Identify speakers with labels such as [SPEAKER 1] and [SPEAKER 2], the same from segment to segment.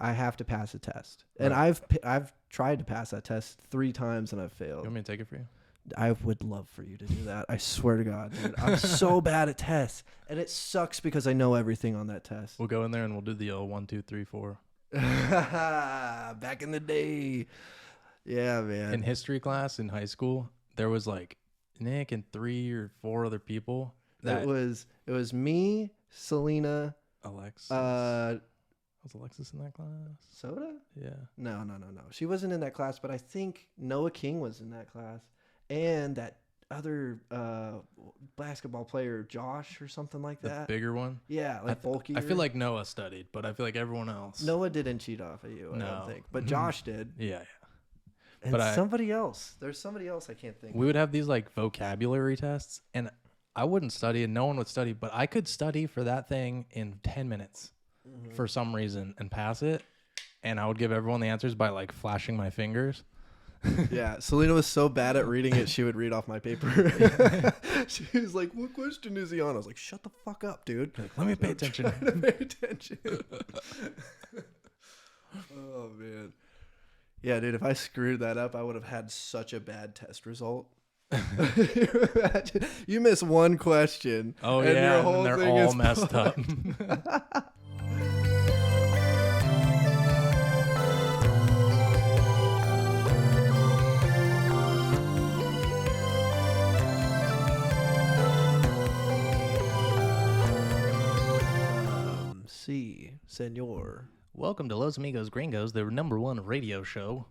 [SPEAKER 1] I have to pass a test.
[SPEAKER 2] Right.
[SPEAKER 1] And I've tried to pass that test 3 times and I've failed.
[SPEAKER 2] You want me to take it for you?
[SPEAKER 1] I would love for you to do that. I swear to God, dude. I'm so bad at tests. And it sucks because I know everything on that test.
[SPEAKER 2] We'll go in there and we'll do the 1, 2, 3, 4.
[SPEAKER 1] Back in the day. Yeah, man.
[SPEAKER 2] In history class in high school, there was like Nick and 3 or 4 other people.
[SPEAKER 1] It was me, Selena,
[SPEAKER 2] Alexis.
[SPEAKER 1] was
[SPEAKER 2] Alexis in that class?
[SPEAKER 1] Soda?
[SPEAKER 2] Yeah.
[SPEAKER 1] No. She wasn't in that class, but I think Noah King was in that class. And that other basketball player, Josh or something like that.
[SPEAKER 2] The bigger one?
[SPEAKER 1] Yeah, like bulkier.
[SPEAKER 2] I feel like Noah studied, but I feel like everyone else.
[SPEAKER 1] Noah didn't cheat off of you, I don't think. But Josh did.
[SPEAKER 2] Yeah.
[SPEAKER 1] And
[SPEAKER 2] But
[SPEAKER 1] somebody else. There's somebody else I can't think
[SPEAKER 2] We would have these like vocabulary tests, and I wouldn't study and no one would study, but I could study for that thing in 10 minutes for some reason and pass it. And I would give everyone the answers by like flashing my fingers.
[SPEAKER 1] Yeah, Selena was so bad at reading it, she would read off my paper. She was like, "What question is he on?" I was like, "Shut the fuck up, dude.
[SPEAKER 2] Like, let me pay attention."
[SPEAKER 1] I'm trying to pay attention. Oh, man. Yeah, dude, if I screwed that up, I would have had such a bad test result. You miss one question.
[SPEAKER 2] Oh,
[SPEAKER 1] and
[SPEAKER 2] yeah,
[SPEAKER 1] your whole
[SPEAKER 2] and they're
[SPEAKER 1] thing
[SPEAKER 2] all
[SPEAKER 1] is
[SPEAKER 2] messed up.
[SPEAKER 1] Sí, señor.
[SPEAKER 2] Welcome to Los Amigos Gringos, the #1 radio show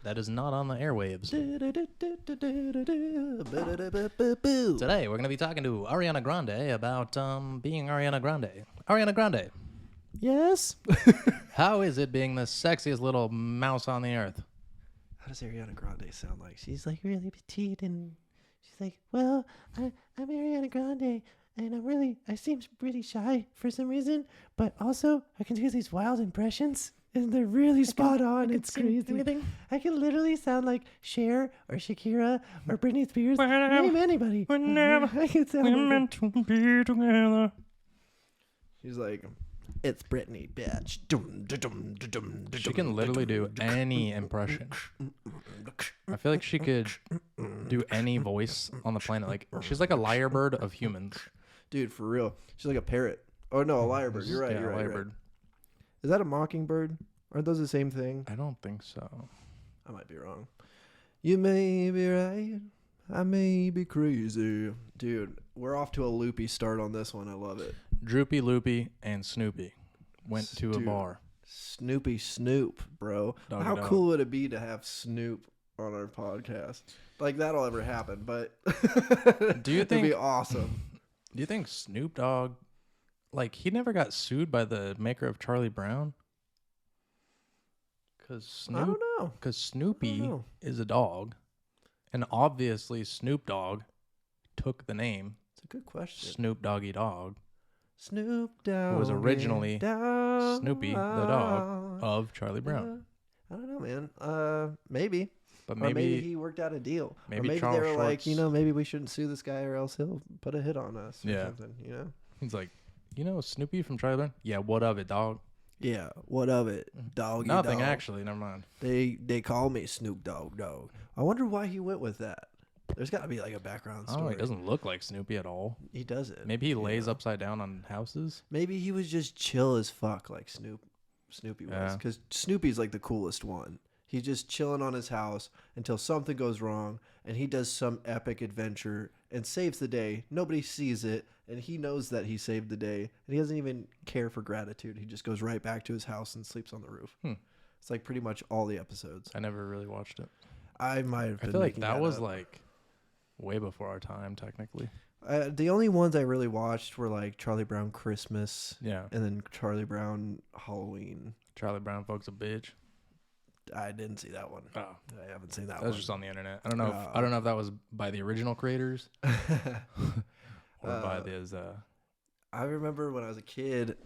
[SPEAKER 2] that is not on the airwaves. Today, we're going to be talking to Ariana Grande about being Ariana Grande. Ariana Grande,
[SPEAKER 1] Yes?
[SPEAKER 2] how is it being the sexiest little mouse on the earth?
[SPEAKER 1] How does Ariana Grande sound like? She's like really petite and she's like, well, I'm Ariana Grande and I seem pretty shy for some reason, but also I can do these wild impressions and they're really spot on. It's crazy.
[SPEAKER 2] Anything?
[SPEAKER 1] I can literally sound like Cher or Shakira or Britney Spears. Name anybody. I can sound like
[SPEAKER 2] to be together.
[SPEAKER 1] She's like, it's Britney, bitch.
[SPEAKER 2] She can literally do any impression. I feel like she could do any voice on the planet. Like, she's like a lyrebird of humans.
[SPEAKER 1] Dude, for real. She's like a parrot. Oh, no, a lyrebird. You're right.
[SPEAKER 2] Yeah,
[SPEAKER 1] You're right.
[SPEAKER 2] lyrebird.
[SPEAKER 1] Is that a mockingbird? Aren't those the same thing?
[SPEAKER 2] I don't think so.
[SPEAKER 1] I might be wrong. You may be right. I may be crazy. Dude, we're off to a loopy start on this one. I love it.
[SPEAKER 2] Droopy, Loopy, and Snoopy went to a
[SPEAKER 1] Dude,
[SPEAKER 2] bar.
[SPEAKER 1] Snoopy Snoop, bro.
[SPEAKER 2] Doggy
[SPEAKER 1] How
[SPEAKER 2] dog.
[SPEAKER 1] cool would it be to have Snoop on our podcast? Like, that'll ever happen, but
[SPEAKER 2] Do you
[SPEAKER 1] it'd
[SPEAKER 2] think?
[SPEAKER 1] be awesome.
[SPEAKER 2] Do you think Snoop Dogg, like, he never got sued by the maker of Charlie Brown? Because
[SPEAKER 1] I don't know.
[SPEAKER 2] Snoopy
[SPEAKER 1] know.
[SPEAKER 2] is a dog, and obviously Snoop Dogg took the name
[SPEAKER 1] It's a good question.
[SPEAKER 2] Snoop Doggy Dog,
[SPEAKER 1] Snoop Dogg.
[SPEAKER 2] who was originally Snoopy the dog of Charlie Brown.
[SPEAKER 1] I don't know, man. Maybe.
[SPEAKER 2] But
[SPEAKER 1] Or maybe
[SPEAKER 2] maybe
[SPEAKER 1] he worked out a deal.
[SPEAKER 2] maybe
[SPEAKER 1] or maybe
[SPEAKER 2] Charles
[SPEAKER 1] they were like,
[SPEAKER 2] Schwartz-
[SPEAKER 1] maybe we shouldn't sue this guy or else he'll put a hit on us or
[SPEAKER 2] Yeah.
[SPEAKER 1] something,
[SPEAKER 2] he's like, you know Snoopy from Charlie Brown? Yeah, what of it, dog?
[SPEAKER 1] Yeah, what of it, doggy
[SPEAKER 2] Nothing,
[SPEAKER 1] dog.
[SPEAKER 2] actually. Never mind.
[SPEAKER 1] They call me Snoop Dogg. I wonder why he went with that. There's got to be like a background story.
[SPEAKER 2] Oh, he doesn't look like Snoopy at all.
[SPEAKER 1] He doesn't.
[SPEAKER 2] Maybe he lays upside down on houses.
[SPEAKER 1] Maybe he was just chill as fuck like Snoopy was.
[SPEAKER 2] Yeah.
[SPEAKER 1] Because Snoopy's like the coolest one. He's just chilling on his house until something goes wrong and he does some epic adventure and saves the day. Nobody sees it and he knows that he saved the day and he doesn't even care for gratitude. He just goes right back to his house and sleeps on the roof. It's like pretty much all the episodes.
[SPEAKER 2] I never really watched it.
[SPEAKER 1] I might have been
[SPEAKER 2] I feel like
[SPEAKER 1] making
[SPEAKER 2] that was
[SPEAKER 1] up.
[SPEAKER 2] like way before our time, technically.
[SPEAKER 1] The only ones I really watched were like Charlie Brown Christmas
[SPEAKER 2] Yeah.
[SPEAKER 1] and then Charlie Brown Halloween.
[SPEAKER 2] Charlie Brown folks a bitch.
[SPEAKER 1] I didn't see that one.
[SPEAKER 2] Oh,
[SPEAKER 1] I haven't seen that
[SPEAKER 2] that
[SPEAKER 1] one.
[SPEAKER 2] was just on the internet. I don't know. I don't know if that was by the original creators or by these.
[SPEAKER 1] I remember when I was a kid,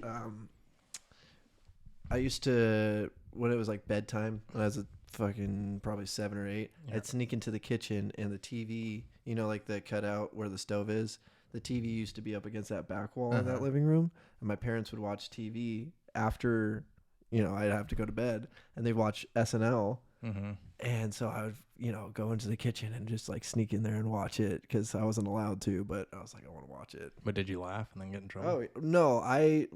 [SPEAKER 1] I used to, when it was like bedtime, when I was a fucking probably 7 or 8,
[SPEAKER 2] Yeah.
[SPEAKER 1] I'd sneak into the kitchen and the TV, you know, like the cutout where the stove is, the TV used to be up against that back wall in that living room. And my parents would watch TV after I'd have to go to bed, and they'd watch SNL.
[SPEAKER 2] Mm-hmm.
[SPEAKER 1] And so I would, go into the kitchen and just like sneak in there and watch it because I wasn't allowed to, but I was like, I want to watch it.
[SPEAKER 2] But did you laugh and then get in trouble?
[SPEAKER 1] Oh, no, I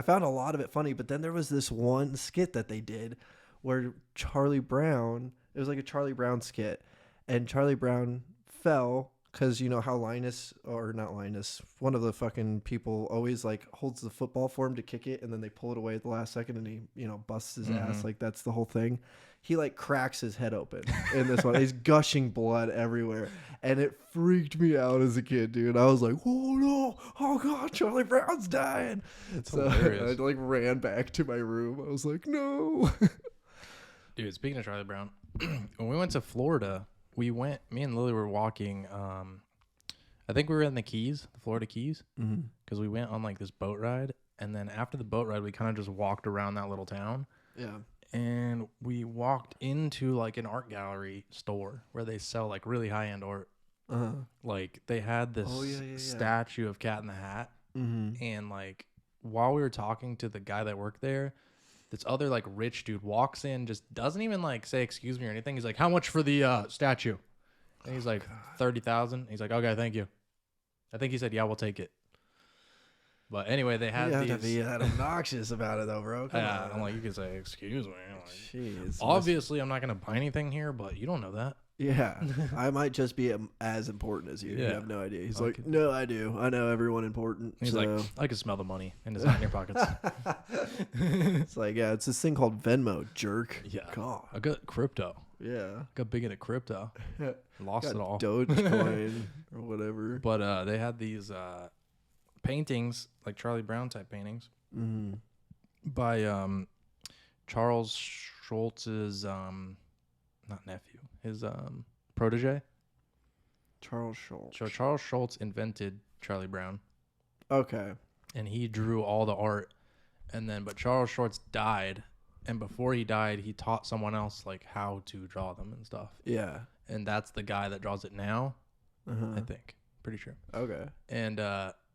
[SPEAKER 1] found a lot of it funny, but then there was this one skit that they did where Charlie Brown, it was like a Charlie Brown skit, and Charlie Brown fell because you know how Linus, or not Linus, one of the fucking people always like holds the football for him to kick it, and then they pull it away at the last second, and he, busts his ass. Like, that's the whole thing. He like cracks his head open in this one. He's gushing blood everywhere, and it freaked me out as a kid, dude. I was like, "Oh no! Oh god, Charlie Brown's dying!"
[SPEAKER 2] It's
[SPEAKER 1] so
[SPEAKER 2] hilarious.
[SPEAKER 1] I like ran back to my room. I was like, "No!"
[SPEAKER 2] Dude, speaking of Charlie Brown, when we went to Florida, me and Lily were walking. I think we were in the Keys, the Florida Keys, because we went on like this boat ride, and then after the boat ride, we kind of just walked around that little town.
[SPEAKER 1] Yeah.
[SPEAKER 2] And we walked into like an art gallery store where they sell like really high end art. Like they had this statue of Cat in the Hat, and like while we were talking to the guy that worked there, this other like rich dude walks in, just doesn't even like say excuse me or anything. He's like, "How much for the statue?" And he's like, $30,000. He's like, "Okay, thank you." I think he said, "Yeah, we'll take it." But anyway, they had
[SPEAKER 1] you
[SPEAKER 2] these.
[SPEAKER 1] have to be that obnoxious about it, though, bro. Come on.
[SPEAKER 2] I'm like, you can say excuse me. Like,
[SPEAKER 1] jeez.
[SPEAKER 2] obviously, I'm not gonna buy anything here, but you don't know that.
[SPEAKER 1] Yeah, I might just be as important as you. You
[SPEAKER 2] Yeah.
[SPEAKER 1] have no idea. He's
[SPEAKER 2] Okay.
[SPEAKER 1] like, "No, I do. I know everyone important."
[SPEAKER 2] He's
[SPEAKER 1] so.
[SPEAKER 2] like, I can smell the money, and it's not in your pockets.
[SPEAKER 1] It's like, yeah, it's this thing called Venmo, jerk.
[SPEAKER 2] Yeah,
[SPEAKER 1] God.
[SPEAKER 2] I got crypto.
[SPEAKER 1] Yeah.
[SPEAKER 2] Got big into crypto. Lost
[SPEAKER 1] Got
[SPEAKER 2] it all.
[SPEAKER 1] Dogecoin or whatever.
[SPEAKER 2] But they had these paintings, like Charlie Brown type paintings, by Charles Schultz's not nephew, his protege.
[SPEAKER 1] Charles Schultz.
[SPEAKER 2] So Charles Schultz invented Charlie Brown,
[SPEAKER 1] Okay.
[SPEAKER 2] and he drew all the art. And then, but Charles Schultz died, and before he died, he taught someone else like how to draw them and stuff.
[SPEAKER 1] Yeah.
[SPEAKER 2] And that's the guy that draws it now, I think. Pretty sure.
[SPEAKER 1] Okay.
[SPEAKER 2] And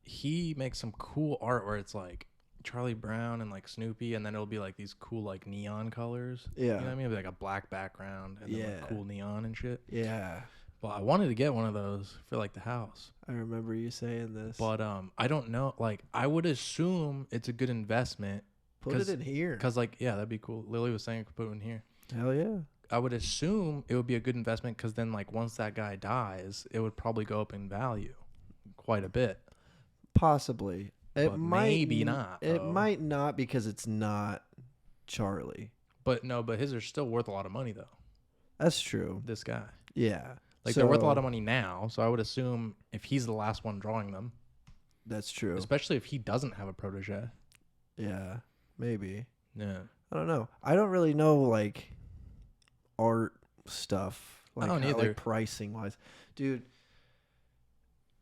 [SPEAKER 2] he makes some cool art where it's like Charlie Brown and like Snoopy, and then it'll be like these cool like neon colors.
[SPEAKER 1] Yeah.
[SPEAKER 2] You know what I mean? It'll be like a black background and then like
[SPEAKER 1] Yeah.
[SPEAKER 2] cool neon and shit.
[SPEAKER 1] Yeah.
[SPEAKER 2] Well, I wanted to get one of those for like the house.
[SPEAKER 1] I remember you saying this.
[SPEAKER 2] But I don't know. Like, I would assume it's a good investment.
[SPEAKER 1] Put it in here.
[SPEAKER 2] Because, like, yeah, that'd be cool. Lily was saying put it in here.
[SPEAKER 1] Hell yeah.
[SPEAKER 2] I would assume it would be a good investment because then, like, once that guy dies, it would probably go up in value quite a bit.
[SPEAKER 1] Possibly. It
[SPEAKER 2] But
[SPEAKER 1] might
[SPEAKER 2] maybe not,
[SPEAKER 1] It
[SPEAKER 2] though.
[SPEAKER 1] might not because it's not Charlie.
[SPEAKER 2] But no, but his are still worth a lot of money, though.
[SPEAKER 1] That's true.
[SPEAKER 2] This guy.
[SPEAKER 1] Yeah.
[SPEAKER 2] Like, they're worth a lot of money now. So I would assume if he's the last one drawing them,
[SPEAKER 1] That's true.
[SPEAKER 2] especially if he doesn't have a protege.
[SPEAKER 1] Yeah. Maybe.
[SPEAKER 2] Yeah.
[SPEAKER 1] I don't know. I don't really know like art stuff. Like,
[SPEAKER 2] I don't
[SPEAKER 1] how,
[SPEAKER 2] either.
[SPEAKER 1] like pricing wise. Dude,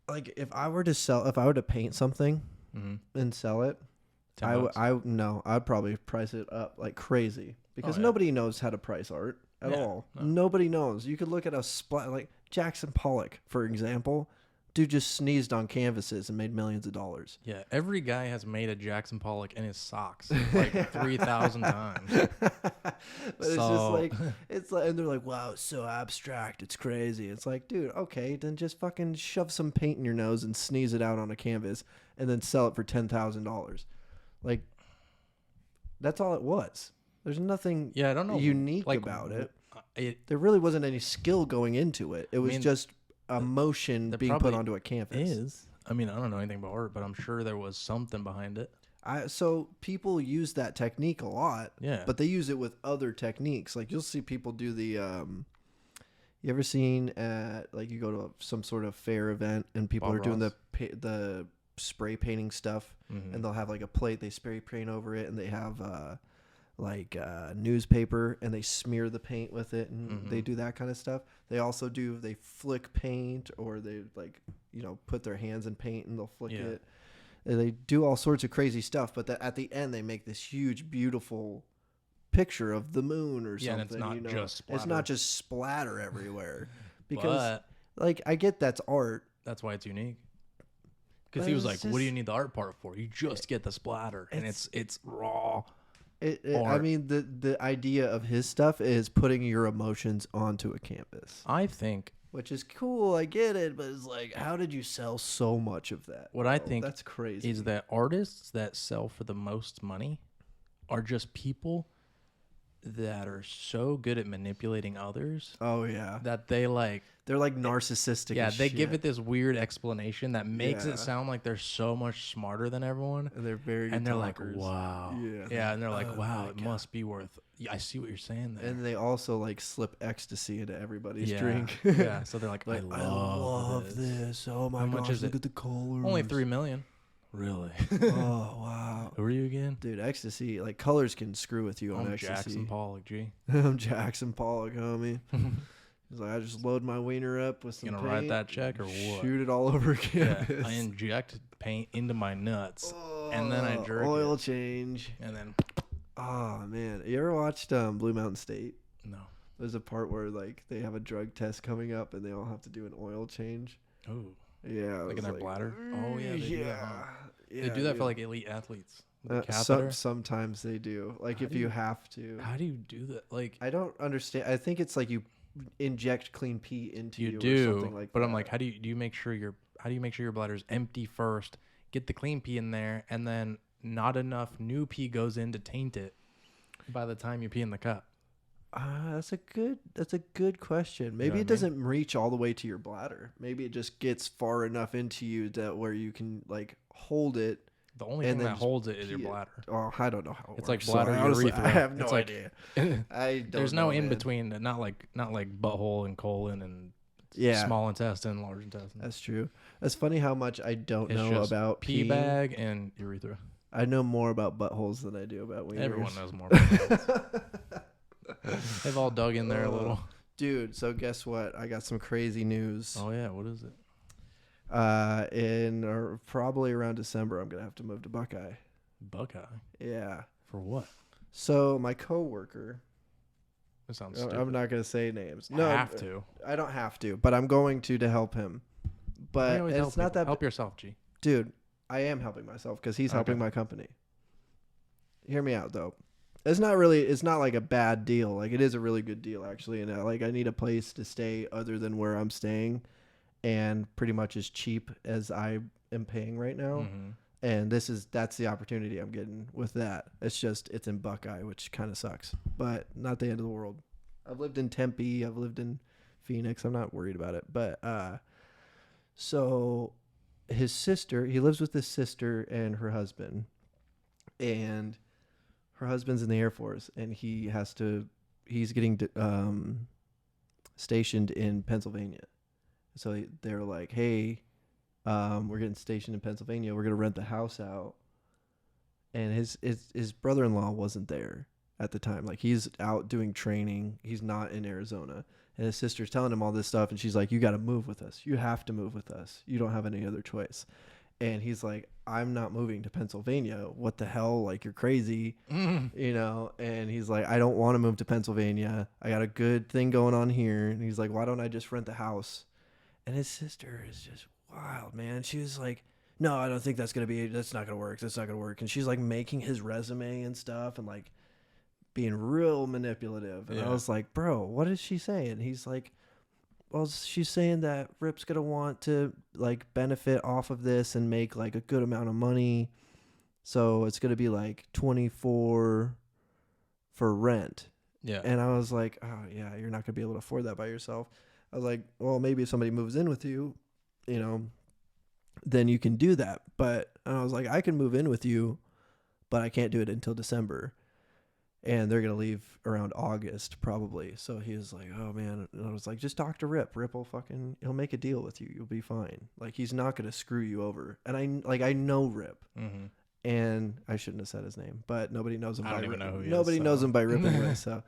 [SPEAKER 1] like if I were to paint something and sell it, I'd probably price it up like crazy because nobody knows how to price art at all.
[SPEAKER 2] No.
[SPEAKER 1] Nobody knows. You could look at like Jackson Pollock, for example. Dude just sneezed on canvases and made millions of dollars.
[SPEAKER 2] Yeah, every guy has made a Jackson Pollock in his socks like 3,000 times.
[SPEAKER 1] But it's just like and they're like, wow, it's so abstract, it's crazy. It's like, dude, okay, then just fucking shove some paint in your nose and sneeze it out on a canvas and then sell it for $10,000. Like, that's all it was. There's nothing
[SPEAKER 2] I don't know
[SPEAKER 1] unique about it.
[SPEAKER 2] It
[SPEAKER 1] There really wasn't any skill going into it. It was just emotion being put onto a canvas.
[SPEAKER 2] I mean, I don't know anything about art, but I'm sure there was something behind it.
[SPEAKER 1] So people use that technique a lot.
[SPEAKER 2] Yeah.
[SPEAKER 1] But they use it with other techniques. Like you'll see people do the you ever seen at like you go to some sort of fair event and people
[SPEAKER 2] Bob
[SPEAKER 1] are doing
[SPEAKER 2] Ross.
[SPEAKER 1] the spray painting stuff and they'll have like a plate, they spray paint over it, and they have newspaper and they smear the paint with it, and they do that kind of stuff. They also they flick paint, or they put their hands in paint and they'll flick it. And they do all sorts of crazy stuff, but at the end they make this huge, beautiful picture of the moon or something.
[SPEAKER 2] And it's not just splatter.
[SPEAKER 1] It's not just splatter everywhere. Because
[SPEAKER 2] But
[SPEAKER 1] I get that's art.
[SPEAKER 2] that's why it's unique. Because
[SPEAKER 1] But
[SPEAKER 2] he was
[SPEAKER 1] it's
[SPEAKER 2] like, "What do you need the art part for? You just get the splatter, and it's raw."
[SPEAKER 1] I mean, the idea of his stuff is putting your emotions onto a canvas,
[SPEAKER 2] I think
[SPEAKER 1] which is cool. I get it, but it's like, how did you sell so much of that?
[SPEAKER 2] what I
[SPEAKER 1] bro?
[SPEAKER 2] think
[SPEAKER 1] That's crazy.
[SPEAKER 2] is that artists that sell for the most money are just people that are so good at manipulating others
[SPEAKER 1] Oh yeah,
[SPEAKER 2] that they like
[SPEAKER 1] they're like narcissistic.
[SPEAKER 2] yeah
[SPEAKER 1] as
[SPEAKER 2] they give
[SPEAKER 1] shit.
[SPEAKER 2] it this weird explanation that makes
[SPEAKER 1] Yeah.
[SPEAKER 2] it sound like they're so much smarter than everyone,
[SPEAKER 1] And they're very good
[SPEAKER 2] and they're
[SPEAKER 1] talkers.
[SPEAKER 2] like, wow,
[SPEAKER 1] Yeah.
[SPEAKER 2] and they're like,
[SPEAKER 1] Oh
[SPEAKER 2] wow,
[SPEAKER 1] my
[SPEAKER 2] it
[SPEAKER 1] God.
[SPEAKER 2] must be worth. Yeah, I see what you're saying there.
[SPEAKER 1] And they also like slip ecstasy into everybody's
[SPEAKER 2] yeah,
[SPEAKER 1] drink.
[SPEAKER 2] yeah. So they're like,
[SPEAKER 1] Like,
[SPEAKER 2] I love this.
[SPEAKER 1] Oh my
[SPEAKER 2] How much
[SPEAKER 1] gosh,
[SPEAKER 2] is
[SPEAKER 1] look
[SPEAKER 2] it?
[SPEAKER 1] at the colors.
[SPEAKER 2] Only 3 million. Really?
[SPEAKER 1] Oh wow.
[SPEAKER 2] Who are you again?
[SPEAKER 1] Dude, ecstasy, like colors can screw with you on
[SPEAKER 2] I'm
[SPEAKER 1] ecstasy.
[SPEAKER 2] Jackson Pollock, G.
[SPEAKER 1] I'm Jackson Pollock, homie. He's like, I just load my wiener up with some
[SPEAKER 2] You gonna
[SPEAKER 1] paint,
[SPEAKER 2] write that check or what?
[SPEAKER 1] shoot it all over
[SPEAKER 2] Yeah,
[SPEAKER 1] canvas.
[SPEAKER 2] I inject paint into my nuts, and then I jerk
[SPEAKER 1] oil
[SPEAKER 2] it.
[SPEAKER 1] change.
[SPEAKER 2] And then
[SPEAKER 1] Oh man, you ever watched Blue Mountain State?
[SPEAKER 2] no.
[SPEAKER 1] There's a part where like they have a drug test coming up and they all have to do an oil change.
[SPEAKER 2] Oh,
[SPEAKER 1] Yeah,
[SPEAKER 2] like in their bladder. Oh yeah, they do that. Huh?
[SPEAKER 1] Yeah,
[SPEAKER 2] They do that
[SPEAKER 1] dude.
[SPEAKER 2] for like elite athletes. With the
[SPEAKER 1] Some,
[SPEAKER 2] catheter.
[SPEAKER 1] sometimes they do. Like
[SPEAKER 2] How
[SPEAKER 1] if
[SPEAKER 2] do
[SPEAKER 1] you
[SPEAKER 2] you-
[SPEAKER 1] have to.
[SPEAKER 2] How do you do that? Like
[SPEAKER 1] I don't understand. I think it's like you inject clean pee into you,
[SPEAKER 2] you
[SPEAKER 1] or
[SPEAKER 2] do,
[SPEAKER 1] something like
[SPEAKER 2] but
[SPEAKER 1] that.
[SPEAKER 2] I'm like, how do you make sure your bladder's empty first? Get the clean pee in there, and then not enough new pee goes in to taint it by the time you pee in the cup.
[SPEAKER 1] That's a good question. Maybe
[SPEAKER 2] what I
[SPEAKER 1] it doesn't reach all the way to your bladder. Maybe it just gets far enough into you that where you can like hold it.
[SPEAKER 2] The only
[SPEAKER 1] And
[SPEAKER 2] thing
[SPEAKER 1] then
[SPEAKER 2] that
[SPEAKER 1] just
[SPEAKER 2] holds it is your
[SPEAKER 1] pee it.
[SPEAKER 2] bladder.
[SPEAKER 1] Oh, I don't know how it
[SPEAKER 2] It's like
[SPEAKER 1] works.
[SPEAKER 2] bladder,
[SPEAKER 1] Sorry, honestly,
[SPEAKER 2] urethra.
[SPEAKER 1] I have no
[SPEAKER 2] It's like-
[SPEAKER 1] idea. I don't
[SPEAKER 2] There's
[SPEAKER 1] know,
[SPEAKER 2] no in
[SPEAKER 1] man.
[SPEAKER 2] between. Not like butthole and colon and
[SPEAKER 1] Yeah,
[SPEAKER 2] small intestine, large intestine.
[SPEAKER 1] that's true. That's funny how much I don't
[SPEAKER 2] It's
[SPEAKER 1] know
[SPEAKER 2] just
[SPEAKER 1] about
[SPEAKER 2] pee
[SPEAKER 1] peeing.
[SPEAKER 2] bag and urethra.
[SPEAKER 1] I know more about buttholes than I do about wieners.
[SPEAKER 2] Everyone knows more about buttholes. They've all dug in there a little.
[SPEAKER 1] Dude, so guess what? I got some crazy news.
[SPEAKER 2] Oh yeah, what is it?
[SPEAKER 1] Probably around December, I'm gonna have to move to Buckeye.
[SPEAKER 2] Buckeye.
[SPEAKER 1] Yeah.
[SPEAKER 2] For what?
[SPEAKER 1] So my coworker,
[SPEAKER 2] That sounds stupid.
[SPEAKER 1] I'm not gonna say names. No,
[SPEAKER 2] have to.
[SPEAKER 1] I don't have to, but I'm going to help him.
[SPEAKER 2] Why
[SPEAKER 1] But
[SPEAKER 2] you always
[SPEAKER 1] it's
[SPEAKER 2] help
[SPEAKER 1] not
[SPEAKER 2] people?
[SPEAKER 1] that,
[SPEAKER 2] Help yourself, G.
[SPEAKER 1] dude. I am helping myself because he's helping
[SPEAKER 2] Okay.
[SPEAKER 1] my company. Hear me out though. It's not like a bad deal. Like it is a really good deal actually, and like I need a place to stay other than where I'm staying, and pretty much as cheap as I am paying right now.
[SPEAKER 2] Mhm.
[SPEAKER 1] And that's the opportunity I'm getting with that. It's in Buckeye, which kind of sucks, but not the end of the world. I've lived in Tempe, I've lived in Phoenix. I'm not worried about it. But so his sister, he lives with his sister and her husband, and her husband's in the Air Force, and he's getting stationed in Pennsylvania. So they're like, hey, we're getting stationed in Pennsylvania. We're going to rent the house out. And his brother-in-law wasn't there at the time. Like he's out doing training. He's not in Arizona. And his sister's telling him all this stuff. And she's like, you got to move with us. You have to move with us. You don't have any other choice. And he's like, I'm not moving to Pennsylvania. What the hell? Like, you're crazy, you know? And he's like, I don't want to move to Pennsylvania. I got a good thing going on here. And he's like, why don't I just rent the house? And his sister is just wild, man. She was like, no, I don't think that's not going to work. That's not going to work. And she's like making his resume and stuff and like being real manipulative. And I
[SPEAKER 2] Yeah.
[SPEAKER 1] was like, bro, what is she saying? He's like, well, she's saying that Rip's going to want to like benefit off of this and make like a good amount of money. So it's going to be like 24 for rent.
[SPEAKER 2] Yeah.
[SPEAKER 1] And I was like, oh yeah, you're not going to be able to afford that by yourself. I was like, well, maybe if somebody moves in with you, you know, then you can do that. But I was like, I can move in with you, but I can't do it until December. And they're going to leave around August probably. So he was like, oh man. And I was like, just talk to Rip. Rip will he'll make a deal with you. You'll be fine. Like he's not going to screw you over. And I know Rip.
[SPEAKER 2] Mm-hmm.
[SPEAKER 1] And I shouldn't have said his name, but nobody knows him.
[SPEAKER 2] I don't even know who he is,
[SPEAKER 1] Nobody
[SPEAKER 2] so.
[SPEAKER 1] knows him by Rip anyway. So,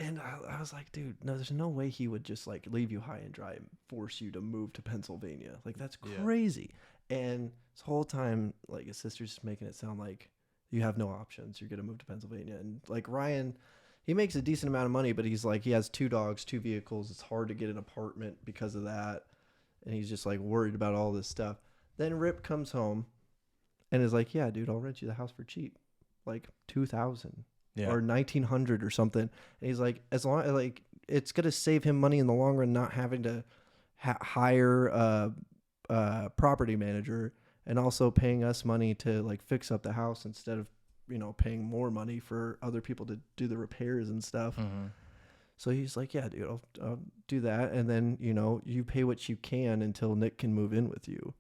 [SPEAKER 1] and I was like, dude, no, there's no way he would just like leave you high and dry and force you to move to Pennsylvania. Like that's
[SPEAKER 2] Yeah.
[SPEAKER 1] crazy. And this whole time, like his sister's just making it sound like you have no options. You're gonna move to Pennsylvania. And like Ryan, he makes a decent amount of money, but he's like he has 2 dogs, 2 vehicles. It's hard to get an apartment because of that. And he's just like worried about all this stuff. Then Rip comes home and is like, yeah, dude, I'll rent you the house for cheap, like 2,000
[SPEAKER 2] Yeah.
[SPEAKER 1] or 1,900 or something. And he's like, as long as like it's gonna save him money in the long run, not having to hire a property manager, and also paying us money to like fix up the house instead of paying more money for other people to do the repairs and stuff.
[SPEAKER 2] Mm-hmm.
[SPEAKER 1] So he's like, yeah, dude, I'll do that. And then, you pay what you can until Nick can move in with you.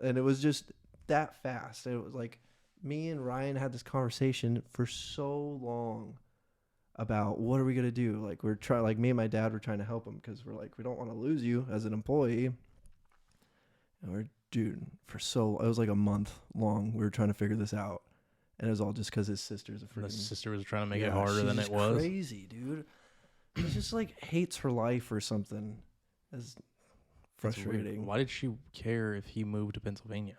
[SPEAKER 1] And it was just that fast. It was like me and Ryan had this conversation for so long about what are we going to do? Like me and my dad were trying to help him because we're like, we don't want to lose you as an employee. And dude, it was like a month long. We were trying to figure this out. And it was all just because his sister's a freaking...
[SPEAKER 2] The sister was trying to make it harder than it was.
[SPEAKER 1] Crazy, dude. It's just like hates her life or something. It's frustrating.
[SPEAKER 2] Why did she care if he moved to Pennsylvania?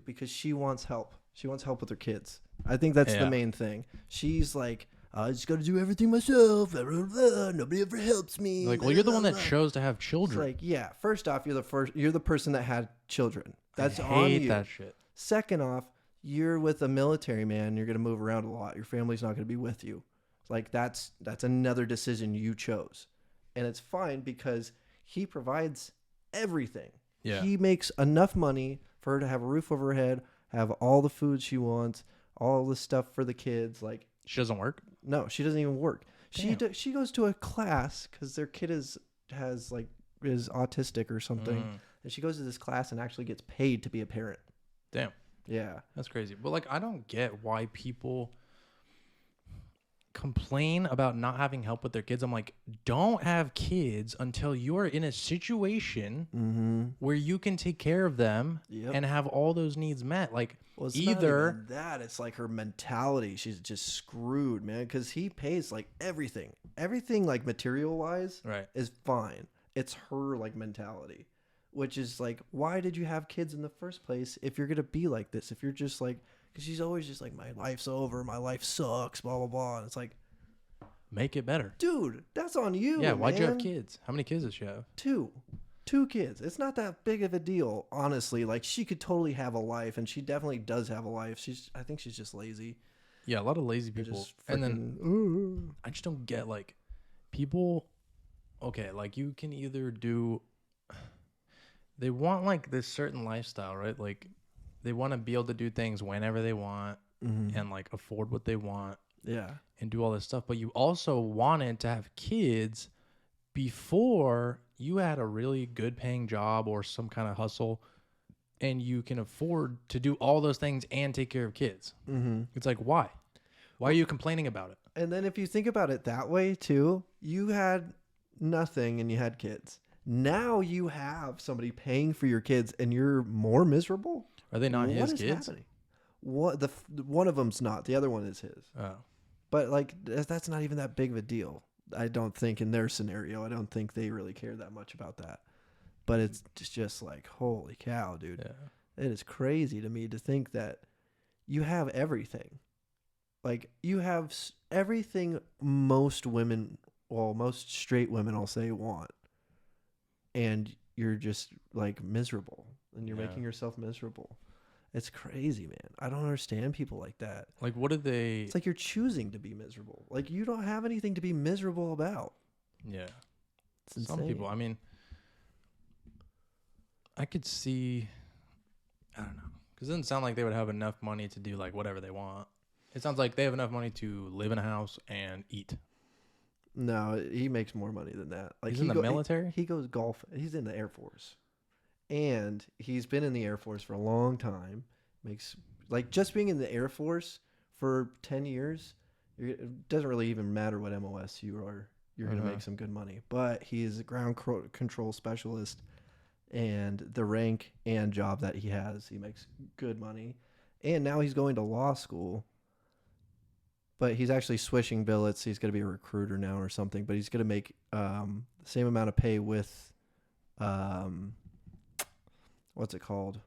[SPEAKER 1] Because she wants help. She wants help with her kids. I think that's the main thing. She's like, I just got to do everything myself. Nobody ever helps me.
[SPEAKER 2] Like, well, you're the one that chose to have children.
[SPEAKER 1] It's like, yeah. First off, you're the person that had children. That's on you.
[SPEAKER 2] I hate that shit.
[SPEAKER 1] Second off, you're with a military man. You're gonna move around a lot. Your family's not gonna be with you. Like that's another decision you chose, and it's fine because he provides everything.
[SPEAKER 2] Yeah.
[SPEAKER 1] He makes enough money for her to have a roof over her head, have all the food she wants, all the stuff for the kids. Like
[SPEAKER 2] she doesn't work.
[SPEAKER 1] No, she doesn't even work.
[SPEAKER 2] Damn.
[SPEAKER 1] She goes to a class because their kid is autistic or something, and she goes to this class and actually gets paid to be a parent.
[SPEAKER 2] Damn.
[SPEAKER 1] Yeah.
[SPEAKER 2] That's crazy. But like, I don't get why people complain about not having help with their kids. I'm like, don't have kids until you're in a situation where you can take care of them and have all those needs met. Like,
[SPEAKER 1] well, it's not even that, it's like her mentality. She's just screwed, man, because he pays like everything like material wise is fine. It's her like mentality, which is like, why did you have kids in the first place if you're gonna be like this? If you're just like, because she's always just like, my life's over, my life sucks, blah blah blah, and it's like,
[SPEAKER 2] make it better,
[SPEAKER 1] dude. That's on you.
[SPEAKER 2] Yeah, why'd you have kids? How many kids does she have?
[SPEAKER 1] Two kids. It's not that big of a deal, honestly. Like, she could totally have a life, and she definitely does have a life. I think she's just lazy.
[SPEAKER 2] Yeah, a lot of lazy people. And then I just don't get, like, people. Okay, like, you can either do. They want like this certain lifestyle, right? Like, they want to be able to do things whenever they want and like afford what they want.
[SPEAKER 1] Yeah.
[SPEAKER 2] And do all this stuff. But you also wanted to have kids before you had a really good paying job or some kind of hustle, and you can afford to do all those things and take care of kids. It's like, why? Why are you complaining about it?
[SPEAKER 1] And then if you think about it that way too, you had nothing and you had kids. Now you have somebody paying for your kids and you're more miserable.
[SPEAKER 2] Are they not his kids?
[SPEAKER 1] Happening? One of them's not. The other one is his. Oh. But like, that's not even that big of a deal. I don't think in their scenario. I don't think they really care that much about that. But it's just like, holy cow, dude. Yeah. It is crazy to me to think that you have everything. Like, you have everything most straight women, I'll say, want. And you're just like miserable. And you're making yourself miserable. It's crazy, man. I don't understand people like that.
[SPEAKER 2] Like, what do they...
[SPEAKER 1] It's like you're choosing to be miserable. Like, you don't have anything to be miserable about.
[SPEAKER 2] Yeah.
[SPEAKER 1] It's insane.
[SPEAKER 2] Some people, I mean, I could see... I don't know. Because it doesn't sound like they would have enough money to do, like, whatever they want. It sounds like they have enough money to live in a house and eat.
[SPEAKER 1] No, he makes more money than that. Like,
[SPEAKER 2] he's in the military?
[SPEAKER 1] He goes golf. He's in the Air Force. And he's been in the Air Force for a long time. Makes, like, just being in the Air Force for 10 years, it doesn't really even matter what MOS you are. You're going to make some good money. But he is a ground control specialist, and the rank and job that he has, he makes good money. And now he's going to law school. But he's actually switching billets. He's going to be a recruiter now or something. But he's going to make the same amount of pay with... what's it called?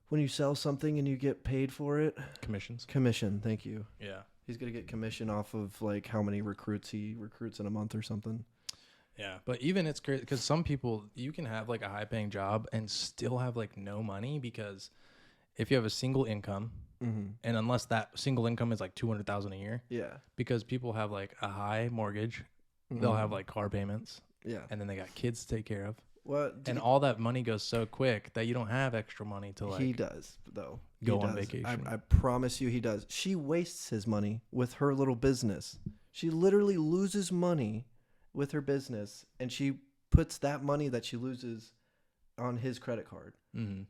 [SPEAKER 1] When you sell something and you get paid for it?
[SPEAKER 2] Commissions.
[SPEAKER 1] Commission, thank you.
[SPEAKER 2] Yeah.
[SPEAKER 1] He's going to get commission off of like how many recruits he recruits in a month or something.
[SPEAKER 2] Yeah, but even it's crazy because some people, you can have like a high paying job and still have like no money because if you have a single income, and unless that single income is like $200,000 a year, because people have like a high mortgage, they'll have like car payments, and then they got kids to take care of. And all that money goes so quick that you don't have extra money to like.
[SPEAKER 1] He does though.
[SPEAKER 2] Go on vacation.
[SPEAKER 1] I promise you, he does. She wastes his money with her little business. She literally loses money with her business, and she puts that money that she loses on his credit card.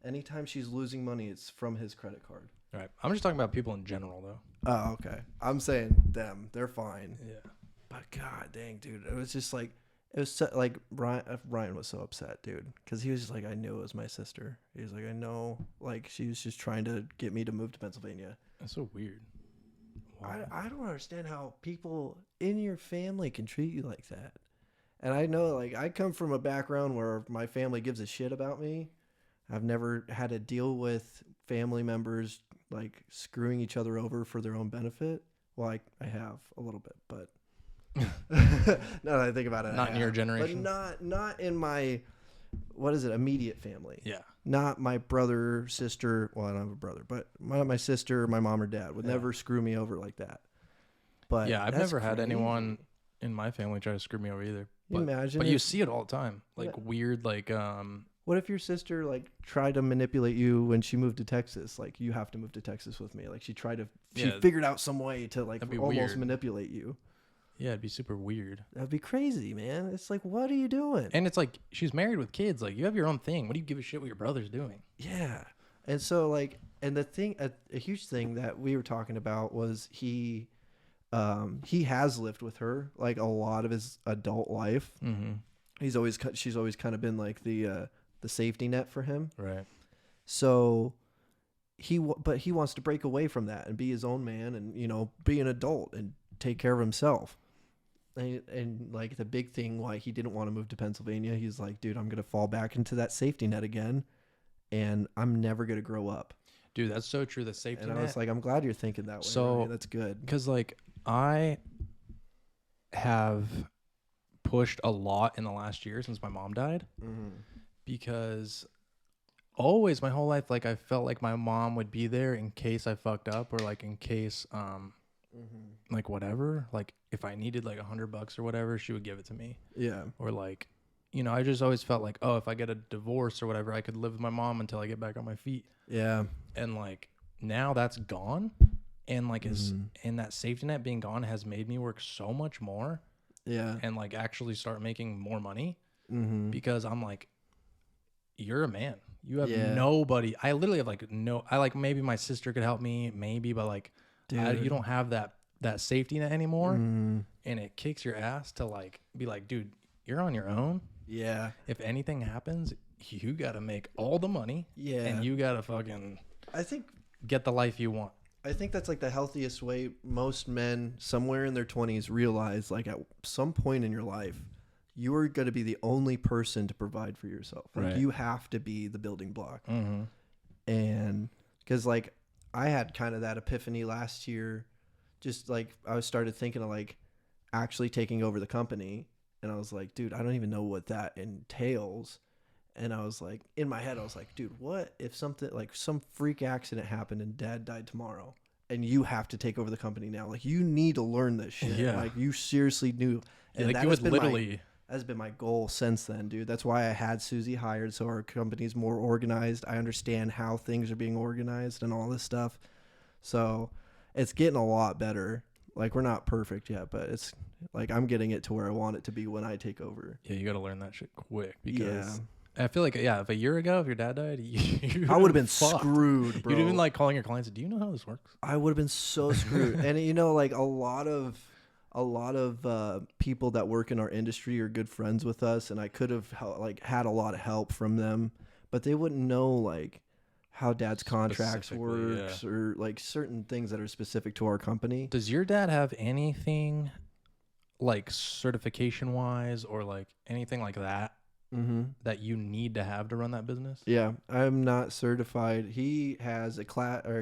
[SPEAKER 1] Anytime she's losing money, it's from his credit card.
[SPEAKER 2] Right. I'm just talking about people in general, though.
[SPEAKER 1] Oh, okay. I'm saying them. They're fine.
[SPEAKER 2] Yeah.
[SPEAKER 1] But god dang, dude, it was just like, it was so, like Ryan was so upset, dude, because he was just like, I knew it was my sister. He was like, I know, like she was just trying to get me to move to Pennsylvania.
[SPEAKER 2] That's so weird.
[SPEAKER 1] Wow. I don't understand how people in your family can treat you like that. And I know, like, I come from a background where my family gives a shit about me. I've never had to deal with family members like screwing each other over for their own benefit. Well, I have a little bit, but now that I think about it,
[SPEAKER 2] not in your generation,
[SPEAKER 1] but not in my, what is it, immediate family.
[SPEAKER 2] Yeah.
[SPEAKER 1] Not my brother, sister. Well, I don't have a brother, but my sister, my mom or dad would never screw me over like that. But
[SPEAKER 2] yeah, I've never had anyone in my family try to screw me over either. But,
[SPEAKER 1] imagine,
[SPEAKER 2] but you see it all the time, like weird, like
[SPEAKER 1] what if your sister like tried to manipulate you when she moved to Texas? Like, you have to move to Texas with me. Like, she figured out some way to like almost weird. Manipulate you.
[SPEAKER 2] Yeah, it'd be super weird.
[SPEAKER 1] That'd be crazy, man. It's like, what are you doing?
[SPEAKER 2] And it's like, she's married with kids. Like, you have your own thing. What do you give a shit what your brother's doing?
[SPEAKER 1] Yeah. And so like, and the thing, a huge thing that we were talking about was he has lived with her like a lot of his adult life. She's always kind of been like the safety net for him.
[SPEAKER 2] Right.
[SPEAKER 1] So he wants to break away from that and be his own man and, you know, be an adult and take care of himself. And like the big thing why he didn't want to move to Pennsylvania, he's like, dude, I'm going to fall back into that safety net again, and I'm never going to grow up.
[SPEAKER 2] Dude, that's so true. The safety net.
[SPEAKER 1] And I was like, I'm glad you're thinking that way.
[SPEAKER 2] So
[SPEAKER 1] Ryan. That's good.
[SPEAKER 2] Because like I have pushed a lot in the last year since my mom died, because always my whole life, like I felt like my mom would be there in case I fucked up, or like in case like whatever, like if I needed like $100 or whatever, she would give it to me.
[SPEAKER 1] Yeah.
[SPEAKER 2] Or like, you know, I just always felt like, oh, if I get a divorce or whatever, I could live with my mom until I get back on my feet.
[SPEAKER 1] Yeah.
[SPEAKER 2] And like now that's gone, and like and that safety net being gone has made me work so much more. Yeah. And like actually start making more money, because I'm like, you're a man. You have nobody. I literally have like I like maybe my sister could help me, maybe, but like, you don't have that safety net anymore, and it kicks your ass to like be like, dude, you're on your own. Yeah. If anything happens, you got to make all the money. Yeah. And you got to fucking, I think, get the life you want.
[SPEAKER 1] I think that's like the healthiest way. Most men somewhere in their 20s realize like at some point in your life, you are going to be the only person to provide for yourself. Like you have to be the building block. And because like I had kind of that epiphany last year, just like I started thinking of like actually taking over the company. And I was like, dude, I don't even know what that entails. And I was like, in my head, I was like, dude, what if something like some freak accident happened and dad died tomorrow and you have to take over the company now? Like, you need to learn this shit. Yeah. Like, you seriously knew. And
[SPEAKER 2] like, that has been
[SPEAKER 1] that's been my goal since then, dude. That's why I had Susie hired, so our company's more organized. I understand how things are being organized and all this stuff. So it's getting a lot better. Like, we're not perfect yet, but it's like I'm getting it to where I want it to be when I take over.
[SPEAKER 2] Yeah, you got to learn that shit quick, because I feel like, if a year ago, if your dad died,
[SPEAKER 1] I would have been screwed, bro.
[SPEAKER 2] You'd have been like calling your clients, do you know how this works?
[SPEAKER 1] I would have been so screwed. And you know, like a lot of people that work in our industry are good friends with us, and I could have like had a lot of help from them, but they wouldn't know like how dad's contracts works or like certain things that are specific to our company.
[SPEAKER 2] Does your dad have anything like certification wise or like anything like that that you need to have to run that business?
[SPEAKER 1] Yeah, I'm not certified. He has a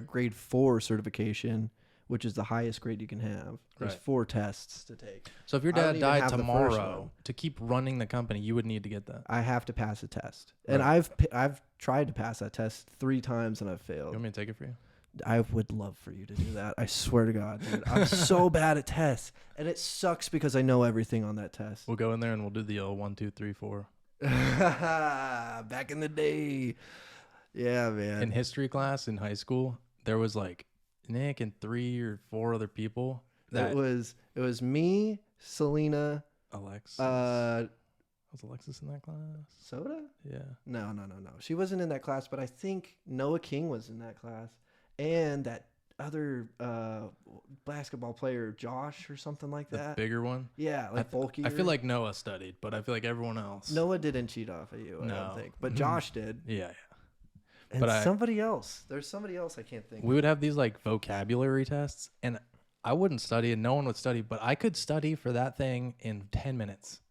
[SPEAKER 1] grade 4 certification, which is the highest grade you can have. There's
[SPEAKER 2] Right.
[SPEAKER 1] 4 tests to take.
[SPEAKER 2] So if your
[SPEAKER 1] I don't
[SPEAKER 2] dad
[SPEAKER 1] even
[SPEAKER 2] died
[SPEAKER 1] have the first
[SPEAKER 2] tomorrow,
[SPEAKER 1] one.
[SPEAKER 2] to keep running the company, you would need to get that.
[SPEAKER 1] I have to pass a test. And
[SPEAKER 2] Right.
[SPEAKER 1] I've tried to pass that test 3 times and I've
[SPEAKER 2] You
[SPEAKER 1] failed.
[SPEAKER 2] want me to take it for you?
[SPEAKER 1] I would love for you to do that. I swear to God, dude. I'm so bad at tests. And it sucks because I know everything on that test.
[SPEAKER 2] We'll go in there and we'll do the 1, 2, 3, 4.
[SPEAKER 1] Back in the day. Yeah, man.
[SPEAKER 2] In history class in high school, there was like Nick and 3 or 4 other people. That
[SPEAKER 1] It was me, Selena,
[SPEAKER 2] Alexis.
[SPEAKER 1] uh
[SPEAKER 2] Was Alexis in that class?
[SPEAKER 1] Soda?
[SPEAKER 2] Yeah.
[SPEAKER 1] No. She wasn't in that class, but I think Noah King was in that class. And that other basketball player, Josh or something like
[SPEAKER 2] The
[SPEAKER 1] that.
[SPEAKER 2] bigger one.
[SPEAKER 1] Yeah, like bulky.
[SPEAKER 2] I feel like Noah studied, but I feel like everyone else.
[SPEAKER 1] Noah didn't cheat off of you, I
[SPEAKER 2] No.
[SPEAKER 1] don't think. But Josh did.
[SPEAKER 2] Yeah.
[SPEAKER 1] And
[SPEAKER 2] But
[SPEAKER 1] somebody else. There's somebody else I can't think
[SPEAKER 2] We
[SPEAKER 1] of.
[SPEAKER 2] would have these like vocabulary tests, and I wouldn't study, and no one would study, but I could study for that thing in 10 minutes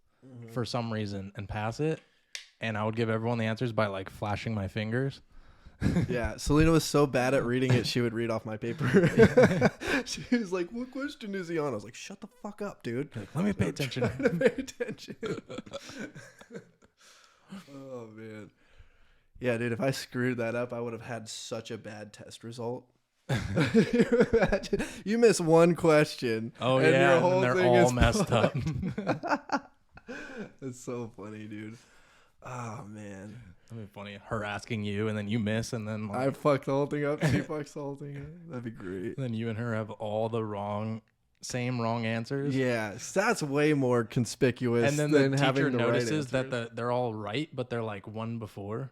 [SPEAKER 2] for some reason and pass it, and I would give everyone the answers by like flashing my fingers.
[SPEAKER 1] Yeah, Selena was so bad at reading it, she would read off my paper. She was like, "What question is he on?" I was like, "Shut the fuck up, dude.
[SPEAKER 2] Like, let me pay attention."
[SPEAKER 1] Trying to pay attention." Oh man. Yeah, dude, if I screwed that up, I would have had such a bad test result. You miss one question.
[SPEAKER 2] Oh
[SPEAKER 1] and
[SPEAKER 2] yeah,
[SPEAKER 1] your
[SPEAKER 2] and
[SPEAKER 1] whole
[SPEAKER 2] they're
[SPEAKER 1] thing
[SPEAKER 2] all
[SPEAKER 1] is
[SPEAKER 2] messed up.
[SPEAKER 1] It's so funny, dude. Oh man.
[SPEAKER 2] That'd be funny. Her asking you, and then you miss, and then
[SPEAKER 1] I fucked the whole thing up. She fucks the whole thing up. That'd be great.
[SPEAKER 2] then you and her have all the wrong answers.
[SPEAKER 1] Yeah, that's way more conspicuous.
[SPEAKER 2] And then
[SPEAKER 1] than
[SPEAKER 2] the
[SPEAKER 1] having
[SPEAKER 2] teacher
[SPEAKER 1] the right
[SPEAKER 2] notices that
[SPEAKER 1] answers.
[SPEAKER 2] they're all right, but they're like one before.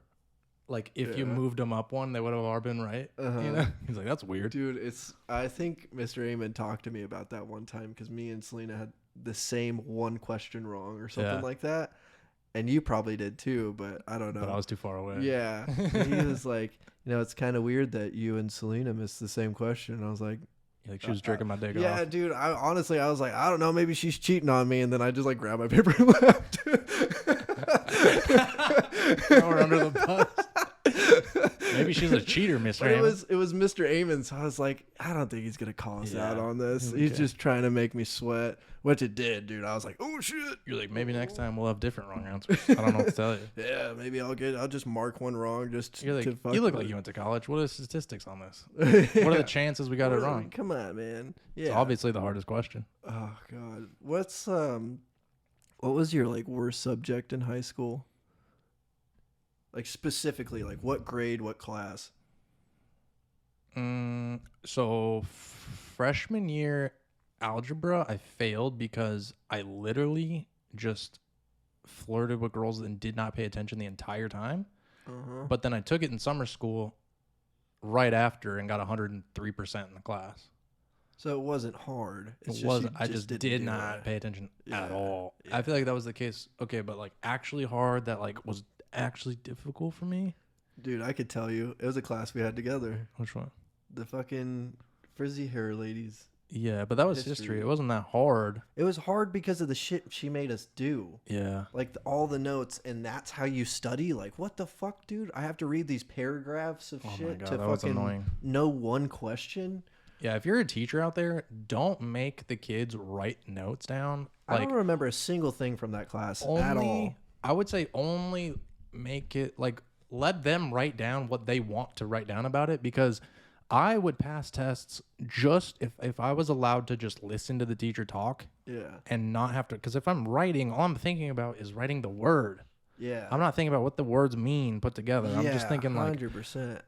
[SPEAKER 2] Like if you
[SPEAKER 1] Yeah.
[SPEAKER 2] moved them up one, they would have all been right.
[SPEAKER 1] Uh-huh.
[SPEAKER 2] You know? He's like, that's weird.
[SPEAKER 1] Dude, I think Mr. Amon talked to me about that one time because me and Selena had the same one question wrong or something
[SPEAKER 2] Yeah.
[SPEAKER 1] like that. And you probably did too, but I don't know.
[SPEAKER 2] But I was too far away.
[SPEAKER 1] Yeah. And he was like, it's kind of weird that you and Selena missed the same question. And I was like,
[SPEAKER 2] Like she was drinking my dick
[SPEAKER 1] yeah,
[SPEAKER 2] off.
[SPEAKER 1] dude. I was like, I don't know, maybe she's cheating on me. And then I just like grabbed my paper and left.
[SPEAKER 2] Throw her under the bus. Maybe she's a cheater, Mr.
[SPEAKER 1] But
[SPEAKER 2] Amon.
[SPEAKER 1] it was Mr. Amon, so I was like, I don't think he's gonna call us out on this.
[SPEAKER 2] Okay.
[SPEAKER 1] He's just trying to make me sweat, which it did, dude. I was like, oh shit.
[SPEAKER 2] You're like, maybe next time we'll have different wrong answers. I don't know what to tell you.
[SPEAKER 1] Yeah, maybe I'll just mark one wrong just
[SPEAKER 2] You're like,
[SPEAKER 1] to fuck
[SPEAKER 2] you look
[SPEAKER 1] with
[SPEAKER 2] like you
[SPEAKER 1] it.
[SPEAKER 2] went to college. What are the statistics on this? What are the chances we got it
[SPEAKER 1] What are-
[SPEAKER 2] wrong?
[SPEAKER 1] Come on, man. Yeah.
[SPEAKER 2] It's obviously the hardest question.
[SPEAKER 1] Oh god. What was your like worst subject in high school? Like specifically, like what grade, what class?
[SPEAKER 2] So freshman year algebra, I failed because I literally just flirted with girls and did not pay attention the entire time.
[SPEAKER 1] Uh-huh.
[SPEAKER 2] But then I took it in summer school right after and got 103% in the class.
[SPEAKER 1] So it wasn't hard. It's
[SPEAKER 2] It
[SPEAKER 1] just
[SPEAKER 2] wasn't.
[SPEAKER 1] you
[SPEAKER 2] I just
[SPEAKER 1] didn't
[SPEAKER 2] did
[SPEAKER 1] do
[SPEAKER 2] not
[SPEAKER 1] it.
[SPEAKER 2] pay attention at
[SPEAKER 1] Yeah,
[SPEAKER 2] all.
[SPEAKER 1] yeah.
[SPEAKER 2] I feel like that was the case. Okay, but like actually hard that like was actually difficult for me.
[SPEAKER 1] Dude, I could tell you. It was a class we had together.
[SPEAKER 2] Which one?
[SPEAKER 1] The fucking frizzy hair ladies.
[SPEAKER 2] Yeah, but that was
[SPEAKER 1] History.
[SPEAKER 2] history. It wasn't that hard.
[SPEAKER 1] It was hard because of the shit she made us do.
[SPEAKER 2] Yeah.
[SPEAKER 1] Like all the notes, and that's how you study. Like, what the fuck, dude? I have to read these paragraphs of
[SPEAKER 2] Oh my
[SPEAKER 1] shit
[SPEAKER 2] God,
[SPEAKER 1] to
[SPEAKER 2] that was
[SPEAKER 1] fucking
[SPEAKER 2] annoying.
[SPEAKER 1] know one question.
[SPEAKER 2] Yeah, if you're a teacher out there, don't make the kids write notes down.
[SPEAKER 1] I
[SPEAKER 2] Like
[SPEAKER 1] don't remember a single thing from that class
[SPEAKER 2] only,
[SPEAKER 1] at all.
[SPEAKER 2] I would say only make it like let them write down what they want to write down about it, because I would pass tests just if I was allowed to just listen to the teacher talk
[SPEAKER 1] Yeah,
[SPEAKER 2] and not have to, because if I'm writing, all I'm thinking about is writing the word.
[SPEAKER 1] yeah.
[SPEAKER 2] I'm not thinking about what the words mean put together. I'm just thinking like
[SPEAKER 1] 100%.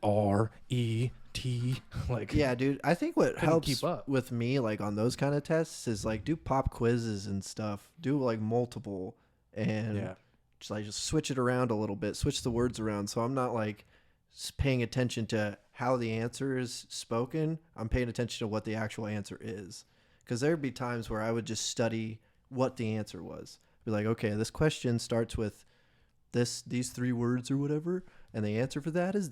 [SPEAKER 2] R-E-T, like
[SPEAKER 1] Yeah, dude. I think what
[SPEAKER 2] Couldn't
[SPEAKER 1] helps
[SPEAKER 2] keep up.
[SPEAKER 1] with me, like on those kind of tests, is like do pop quizzes and stuff. Do like multiple, and
[SPEAKER 2] Yeah.
[SPEAKER 1] just switch it around a little bit, switch the words around, so I'm not like paying attention to how the answer is spoken. I'm paying attention to what the actual answer is, because there'd be times where I would just study what the answer was. Be like, okay, this question starts with these 3 words or whatever, and the answer for that is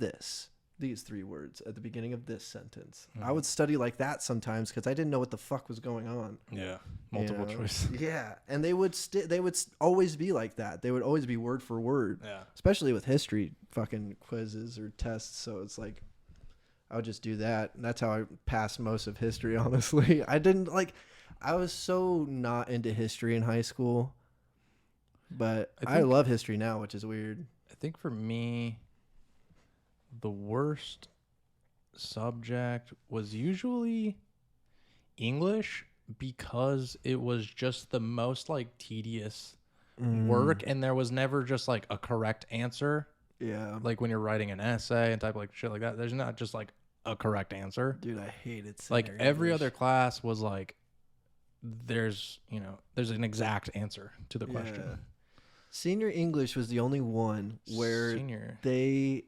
[SPEAKER 1] these 3 words at the beginning of this sentence. I would study like that sometimes because I didn't know what the fuck was going on.
[SPEAKER 2] Yeah, multiple
[SPEAKER 1] You know?
[SPEAKER 2] choice.
[SPEAKER 1] Yeah, and they would always be like that. They would always be word for word.
[SPEAKER 2] Yeah.
[SPEAKER 1] Especially with history fucking quizzes or tests. So it's like, I would just do that. And that's how I passed most of history, honestly. I was so not into history in high school, but I love history now, which is weird.
[SPEAKER 2] I think for me, the worst subject was usually English because it was just the most like tedious work, and there was never just like a correct answer.
[SPEAKER 1] Yeah.
[SPEAKER 2] Like when you're writing an essay and type like shit like that, there's not just like a correct answer.
[SPEAKER 1] Dude, I hated
[SPEAKER 2] like
[SPEAKER 1] senior
[SPEAKER 2] every
[SPEAKER 1] English.
[SPEAKER 2] other class was like there's an exact answer to the question.
[SPEAKER 1] Yeah. Senior English was the only one where they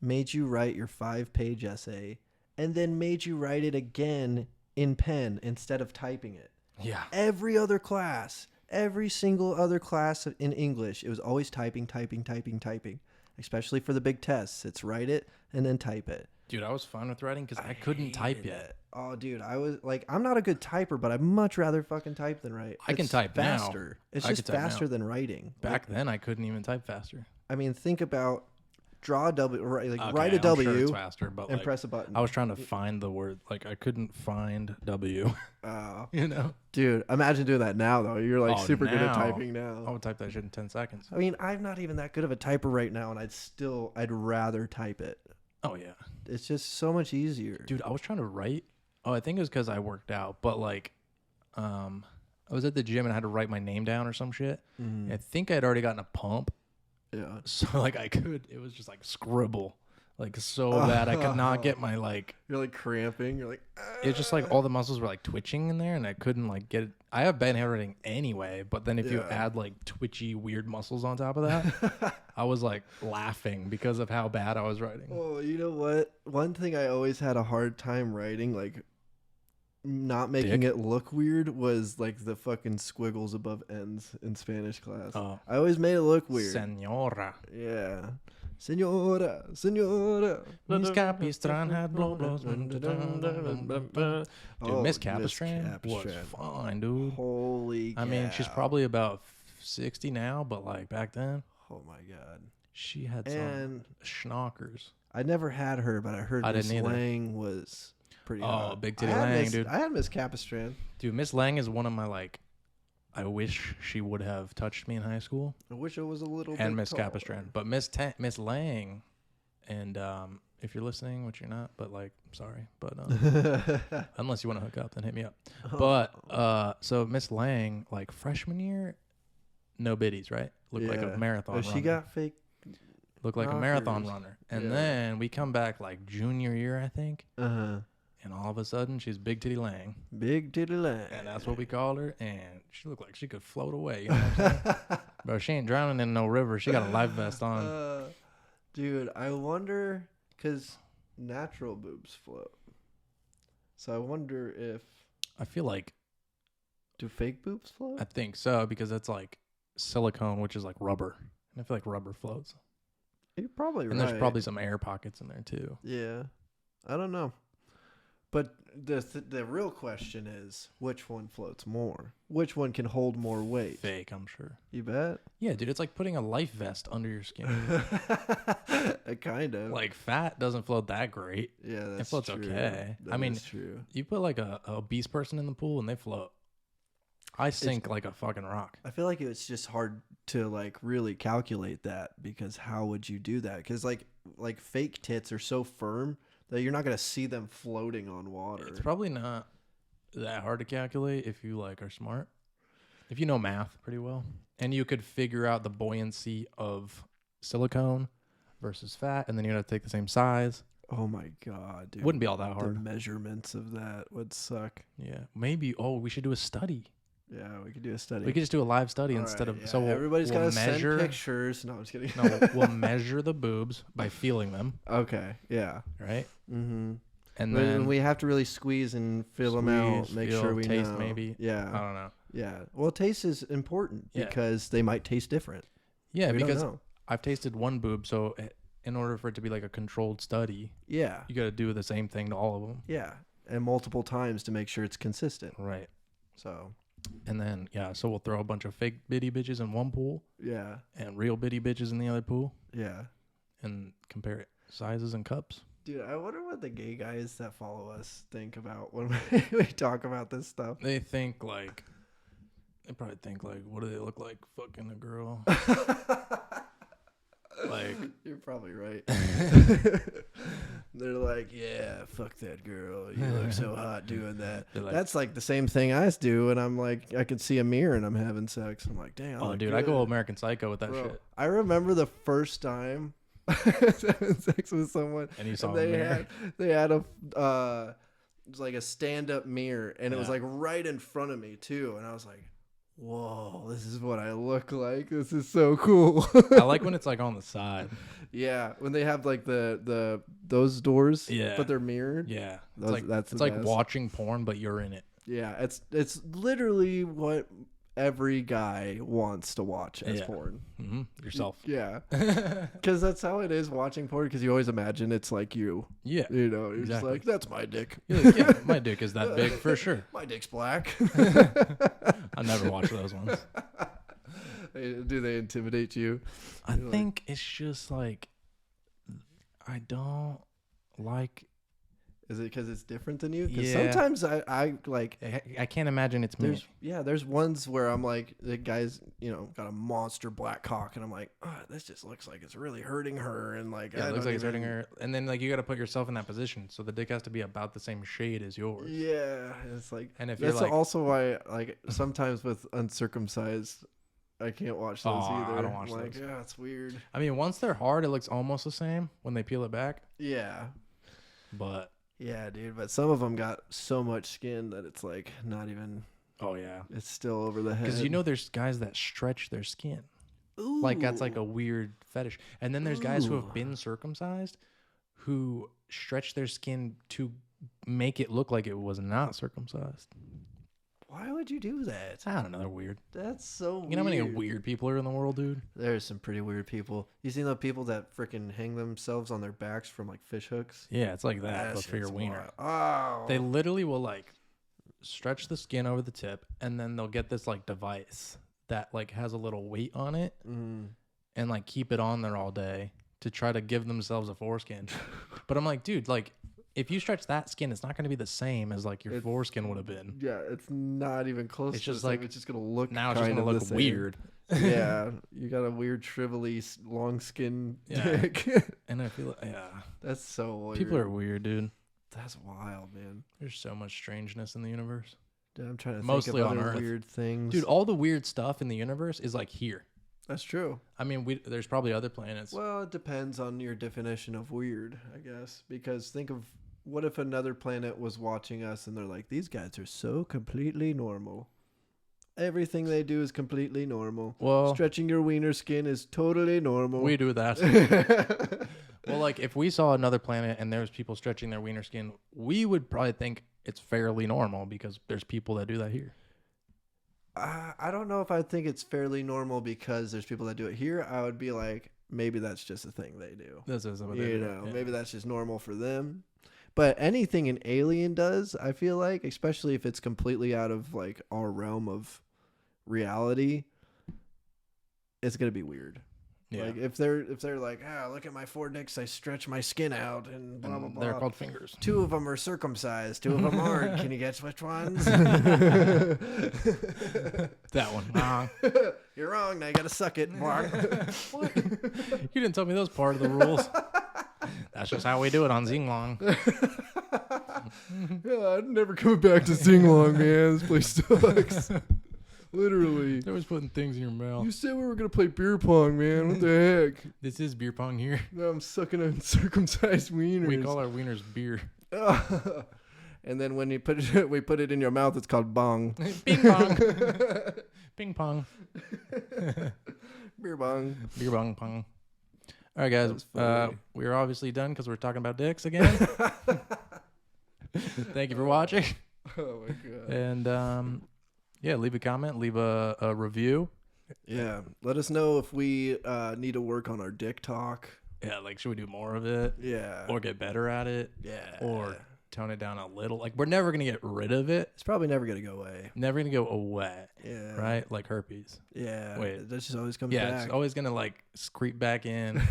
[SPEAKER 1] made you write your 5-page essay and then made you write it again in pen instead of typing it.
[SPEAKER 2] Yeah.
[SPEAKER 1] Every single other class in English, it was always typing. Especially for the big tests. It's write it and then type it.
[SPEAKER 2] Dude, I was fine with writing because I couldn't type yet.
[SPEAKER 1] Oh, dude, I was like, I'm not a good typer, but I'd much rather fucking type than write.
[SPEAKER 2] I can type
[SPEAKER 1] faster.
[SPEAKER 2] now.
[SPEAKER 1] It's just faster than writing.
[SPEAKER 2] Back then, I couldn't even type faster.
[SPEAKER 1] I mean, think about draw a W,
[SPEAKER 2] Okay,
[SPEAKER 1] write a
[SPEAKER 2] I'm
[SPEAKER 1] W,
[SPEAKER 2] sure it's faster, but
[SPEAKER 1] and press a button.
[SPEAKER 2] I was trying to find the word. Like, I couldn't find W.
[SPEAKER 1] Dude, imagine doing that now, though. You're like super good at typing now.
[SPEAKER 2] I would type that shit in 10 seconds.
[SPEAKER 1] I mean, I'm not even that good of a typer right now, and I'd rather type it.
[SPEAKER 2] Oh, yeah.
[SPEAKER 1] It's just so much easier.
[SPEAKER 2] Dude, I was trying to write. Oh, I think it was because I worked out, but like, I was at the gym and I had to write my name down or some shit. I think I had already gotten a pump.
[SPEAKER 1] Yeah.
[SPEAKER 2] So like it was just like scribble, like so bad I could not get my like.
[SPEAKER 1] You're like cramping. You're like.
[SPEAKER 2] It's just like all the muscles were like twitching in there, and I couldn't like get it. I have bad handwriting anyway, but then if you add like twitchy weird muscles on top of that, I was like laughing because of how bad I was writing.
[SPEAKER 1] Oh, you know what? One thing I always had a hard time writing, like not making it look weird, was like the fucking squiggles above N's in Spanish class.
[SPEAKER 2] Oh.
[SPEAKER 1] I always made it look weird.
[SPEAKER 2] Senora.
[SPEAKER 1] Yeah. Senora.
[SPEAKER 2] Miss Capistran had blows. Dude, Miss Capistran was fine, dude.
[SPEAKER 1] Holy cow.
[SPEAKER 2] I mean, she's probably about 60 now, but like back then.
[SPEAKER 1] Oh my God.
[SPEAKER 2] She had some schnockers.
[SPEAKER 1] I never had her, but I heard Miss Lang was pretty hot.
[SPEAKER 2] Oh, Big Titty Lang, dude.
[SPEAKER 1] I had Miss Capistran.
[SPEAKER 2] Dude, Miss Lang is one of my like. I wish she would have touched me in high school.
[SPEAKER 1] I wish it was a little bit
[SPEAKER 2] and Miss
[SPEAKER 1] taller.
[SPEAKER 2] Capistran, but Miss Lang, and if you're listening, which you're not, but like, sorry, but unless you want to hook up, then hit me up. But so Miss Lang, like freshman year, no biddies, right? Looked like a marathon runner.
[SPEAKER 1] She got fake.
[SPEAKER 2] Looked like a marathon runner, and then we come back like junior year, I think. And all of a sudden, she's Big Titty Lang.
[SPEAKER 1] Big Titty Lang.
[SPEAKER 2] And that's what we called her. And she looked like she could float away. You know what I'm saying? Bro, she ain't drowning in no river. She got a life vest on.
[SPEAKER 1] Dude, I wonder, because natural boobs float. So I wonder if...
[SPEAKER 2] I feel like...
[SPEAKER 1] Do fake boobs float?
[SPEAKER 2] I think so, because it's like silicone, which is like rubber. And I feel like rubber floats.
[SPEAKER 1] You're probably right.
[SPEAKER 2] And there's probably some air pockets in there, too.
[SPEAKER 1] Yeah. I don't know. But the real question is, which one floats more? Which one can hold more weight?
[SPEAKER 2] Fake, I'm sure.
[SPEAKER 1] You bet?
[SPEAKER 2] Yeah, dude, it's like putting a life vest under your skin.
[SPEAKER 1] Kind of.
[SPEAKER 2] Like, fat doesn't float that great.
[SPEAKER 1] Yeah, that's
[SPEAKER 2] It floats
[SPEAKER 1] true.
[SPEAKER 2] okay.
[SPEAKER 1] That
[SPEAKER 2] I mean,
[SPEAKER 1] is true.
[SPEAKER 2] You put like a obese person in the pool and they float. I sink like a fucking rock.
[SPEAKER 1] I feel like it's just hard to like really calculate that, because how would you do that? Because like fake tits are so firm that you're not going to see them floating on water.
[SPEAKER 2] It's probably not that hard to calculate if you like are smart. If you know math pretty well. And you could figure out the buoyancy of silicone versus fat, and then you'd have to take the same size.
[SPEAKER 1] Oh my God, dude.
[SPEAKER 2] Wouldn't be all that hard.
[SPEAKER 1] The measurements of that would suck.
[SPEAKER 2] Yeah. Maybe, we should do a study.
[SPEAKER 1] Yeah, we could do a study.
[SPEAKER 2] We could just do a live study
[SPEAKER 1] all
[SPEAKER 2] instead
[SPEAKER 1] right,
[SPEAKER 2] of...
[SPEAKER 1] Yeah.
[SPEAKER 2] So
[SPEAKER 1] everybody's got to send pictures. No, I'm just kidding.
[SPEAKER 2] No, we'll measure the boobs by feeling them.
[SPEAKER 1] Okay, yeah.
[SPEAKER 2] Right?
[SPEAKER 1] Mm-hmm.
[SPEAKER 2] And then
[SPEAKER 1] we have to really squeeze and feel them out, make sure we
[SPEAKER 2] taste
[SPEAKER 1] know.
[SPEAKER 2] Maybe.
[SPEAKER 1] Yeah.
[SPEAKER 2] I don't know.
[SPEAKER 1] Yeah. Well, taste is important because they might taste different.
[SPEAKER 2] Yeah, because I've tasted one boob, so in order for it to be like a controlled study, you got to do the same thing to all of them.
[SPEAKER 1] Yeah, and multiple times to make sure it's consistent.
[SPEAKER 2] Right.
[SPEAKER 1] So...
[SPEAKER 2] And then, so we'll throw a bunch of fake bitty bitches in one pool.
[SPEAKER 1] Yeah.
[SPEAKER 2] And real bitty bitches in the other pool.
[SPEAKER 1] Yeah.
[SPEAKER 2] And compare it sizes and cups.
[SPEAKER 1] Dude, I wonder what the gay guys that follow us think about when we talk about this stuff.
[SPEAKER 2] They probably think like, what do they look like fucking a girl? Like,
[SPEAKER 1] you're probably right. They're like, yeah, fuck that girl. You look so hot doing that.
[SPEAKER 2] Like,
[SPEAKER 1] that's like the same thing I do, and I'm like, I could see a mirror and I'm having sex. I'm like, damn.
[SPEAKER 2] Oh, dude, I go American Psycho with that shit.
[SPEAKER 1] I remember the first time having sex with someone,
[SPEAKER 2] and you saw
[SPEAKER 1] they had a it was like a stand-up mirror, and it was like right in front of me too, and I was like, whoa, this is what I look like. This is so cool.
[SPEAKER 2] I like when it's like on the side.
[SPEAKER 1] Yeah, when they have like those doors, but they're mirrored.
[SPEAKER 2] Yeah,
[SPEAKER 1] it's
[SPEAKER 2] like watching porn, but you're in it.
[SPEAKER 1] Yeah, it's literally what every guy wants to watch as porn.
[SPEAKER 2] Mm-hmm. Yourself.
[SPEAKER 1] Yeah, because that's how it is watching porn. Because you always imagine it's like you.
[SPEAKER 2] Yeah,
[SPEAKER 1] you know, you're just like, that's my dick.
[SPEAKER 2] Yeah, my dick is that big for sure.
[SPEAKER 1] My dick's black.
[SPEAKER 2] I never watch those ones.
[SPEAKER 1] Do they intimidate you?
[SPEAKER 2] I think it's just like, I don't like.
[SPEAKER 1] Is it because it's different than you? Because
[SPEAKER 2] yeah.
[SPEAKER 1] sometimes I like.
[SPEAKER 2] I can't imagine it's me.
[SPEAKER 1] There's ones where I'm like, the guy's, got a monster black cock, and I'm like, oh, this just looks like it's really hurting her, and like,
[SPEAKER 2] it looks like it's hurting her, and then like you got to put yourself in that position, so the dick has to be about the same shade as yours.
[SPEAKER 1] Yeah, it's like,
[SPEAKER 2] and if
[SPEAKER 1] that's
[SPEAKER 2] you're like,
[SPEAKER 1] also why, like, sometimes with uncircumcised, I can't watch those either.
[SPEAKER 2] I don't watch those.
[SPEAKER 1] Yeah, it's weird.
[SPEAKER 2] I mean, once they're hard, it looks almost the same when they peel it back.
[SPEAKER 1] Yeah,
[SPEAKER 2] but.
[SPEAKER 1] Yeah, dude, but some of them got so much skin that it's like not even.
[SPEAKER 2] Oh yeah,
[SPEAKER 1] it's still over the head.
[SPEAKER 2] Because there's guys that stretch their skin.
[SPEAKER 1] Ooh.
[SPEAKER 2] Like that's like a weird fetish. And then there's guys who have been circumcised, who stretch their skin to make it look like it was not circumcised.
[SPEAKER 1] Why would you do that?
[SPEAKER 2] I don't know. They're weird.
[SPEAKER 1] That's so weird.
[SPEAKER 2] You know how many weird people are in the world, dude?
[SPEAKER 1] There's some pretty weird people. You seen the people that freaking hang themselves on their backs from like fish hooks?
[SPEAKER 2] Yeah, it's like that, but for your wiener.
[SPEAKER 1] Oh.
[SPEAKER 2] They literally will like stretch the skin over the tip, and then they'll get this like device that like has a little weight on it, and like keep it on there all day to try to give themselves a foreskin. But I'm like, dude, like. If you stretch that skin, it's not going to be the same as like your foreskin would have been.
[SPEAKER 1] Yeah, it's not even close.
[SPEAKER 2] It's
[SPEAKER 1] to
[SPEAKER 2] just
[SPEAKER 1] the
[SPEAKER 2] like
[SPEAKER 1] same. It's just going to look.
[SPEAKER 2] Now it's just going to look weird.
[SPEAKER 1] Yeah, you got a weird, shrivelly, long skin dick.
[SPEAKER 2] And I feel
[SPEAKER 1] that's so weird.
[SPEAKER 2] People are weird, dude.
[SPEAKER 1] That's wild, man.
[SPEAKER 2] There's so much strangeness in the universe.
[SPEAKER 1] Dude, I'm trying to
[SPEAKER 2] mostly
[SPEAKER 1] think of
[SPEAKER 2] on
[SPEAKER 1] other
[SPEAKER 2] Earth.
[SPEAKER 1] Weird things,
[SPEAKER 2] dude. All the weird stuff in the universe is like here.
[SPEAKER 1] That's true.
[SPEAKER 2] I mean, there's probably other planets.
[SPEAKER 1] Well, it depends on your definition of weird, I guess. Because think of. What if another planet was watching us and they're like, these guys are so completely normal. Everything they do is completely normal.
[SPEAKER 2] Well,
[SPEAKER 1] stretching your wiener skin is totally normal.
[SPEAKER 2] We do that. Well, like if we saw another planet and there's people stretching their wiener skin, we would probably think it's fairly normal because there's people that do that here.
[SPEAKER 1] I don't know if I think it's fairly normal because there's people that do it here. I would be like, maybe that's just a thing they do.
[SPEAKER 2] This is what they do.
[SPEAKER 1] Maybe that's just normal for them. But anything an alien does, I feel like, especially if it's completely out of like our realm of reality, it's gonna be weird. Yeah. Like if they're like, look at my 4 dicks, I stretch my skin out and blah blah blah.
[SPEAKER 2] They're called fingers.
[SPEAKER 1] 2 of them are circumcised, 2 of them aren't. Can you guess which ones?
[SPEAKER 2] That one. Wrong.
[SPEAKER 1] You're wrong. Now you gotta suck it.
[SPEAKER 2] What? You didn't tell me that was part of the rules. That's just how we do it on Zinglong.
[SPEAKER 1] I'm never coming back to Zinglong, man. This place sucks. Literally.
[SPEAKER 2] They're always putting things in your mouth.
[SPEAKER 1] You said we were going to play beer pong, man. What the heck?
[SPEAKER 2] This is beer pong here.
[SPEAKER 1] No, I'm sucking uncircumcised wieners.
[SPEAKER 2] We call our wieners beer.
[SPEAKER 1] And then when we put it in your mouth, it's called bong.
[SPEAKER 2] Ping pong. Ping pong.
[SPEAKER 1] Beer bong.
[SPEAKER 2] Beer bong pong. All right, guys. We're obviously done because we're talking about dicks again. Thank you for watching.
[SPEAKER 1] Oh, my God.
[SPEAKER 2] And, leave a comment. Leave a review.
[SPEAKER 1] Yeah. Let us know if we need to work on our dick talk.
[SPEAKER 2] Yeah, like, should we do more of it?
[SPEAKER 1] Yeah.
[SPEAKER 2] Or get better at it?
[SPEAKER 1] Yeah.
[SPEAKER 2] Or tone it down a little. Like, we're never going to get rid of it.
[SPEAKER 1] It's probably never gonna go away.
[SPEAKER 2] Never going to go away.
[SPEAKER 1] Yeah.
[SPEAKER 2] Right? Like herpes.
[SPEAKER 1] Yeah.
[SPEAKER 2] Wait.
[SPEAKER 1] That just always comes
[SPEAKER 2] Yeah,
[SPEAKER 1] back.
[SPEAKER 2] it's always going to like creep back in